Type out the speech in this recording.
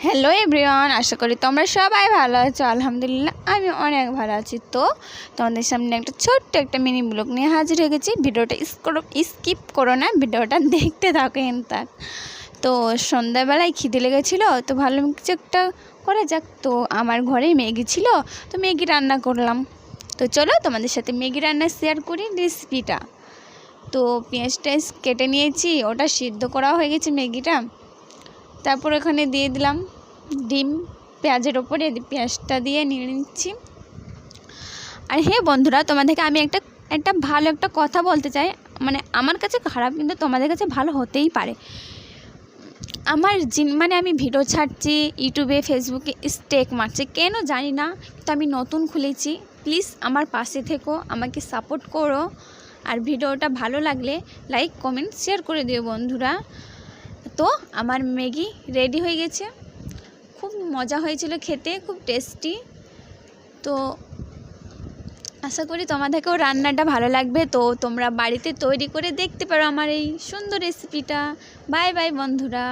Hello everyone, আশা করি তোমরা সবাই ভালো আছো। আলহামদুলিল্লাহ আমি অনেক ভালো আছি। তো তোমাদের সামনে একটা ছোট্ট একটা মিনি ব্লগ নিয়ে হাজির হয়ে গেছি। ভিডিওটা স্কিপ করো না, ভিডিওটা দেখতে থাকো তার। তো সন্ধ্যাবেলায় খিদে লেগেছিলো, তো ভাবলাম কিছু একটা করা যাক। তো আমার ঘরে ম্যাগি ছিল, তো ম্যাগি রান্না করলাম। তো চলো তোমাদের সাথে ম্যাগি রান্না শেয়ার করি রেসিপিটা। তো পেঁয়াজ টেঁয়াজ কেটে নিয়েছি, ওটা সিদ্ধ করা হয়ে গেছে ম্যাগিটা। তারপর এখানে দিয়ে দিলাম ডিম, পেঁয়াজের ওপরে পেঁয়াজটা দিয়ে নিয়ে নিচ্ছি। আর হ্যাঁ বন্ধুরা, তোমাদেরকে আমি একটা ভালো একটা কথা বলতে চাই। মানে আমার কাছে খারাপ, কিন্তু তোমাদের কাছে ভালো হতেই পারে। আমি ভিডিও ছাড়ছি ইউটিউবে, ফেসবুকে, স্টেক মারছে কেন জানি না, তো আমি নতুন খুলেছি। প্লিজ আমার পাশে থেকো, আমাকে সাপোর্ট করো। আর ভিডিওটা ভালো লাগলে লাইক কমেন্ট শেয়ার করে দিও বন্ধুরা। তো আমার ম্যাগি রেডি হয়ে গেছে, খুব মজা হয়েছিল খেতে, খুব টেস্টি। তো আশা করি তোমাদেরকেও রান্নাটা ভালো লাগবে। তো তোমরা বাড়িতে তৈরি করে দেখতে পারো আমার এই সুন্দর রেসিপিটা। বাই বাই বন্ধুরা।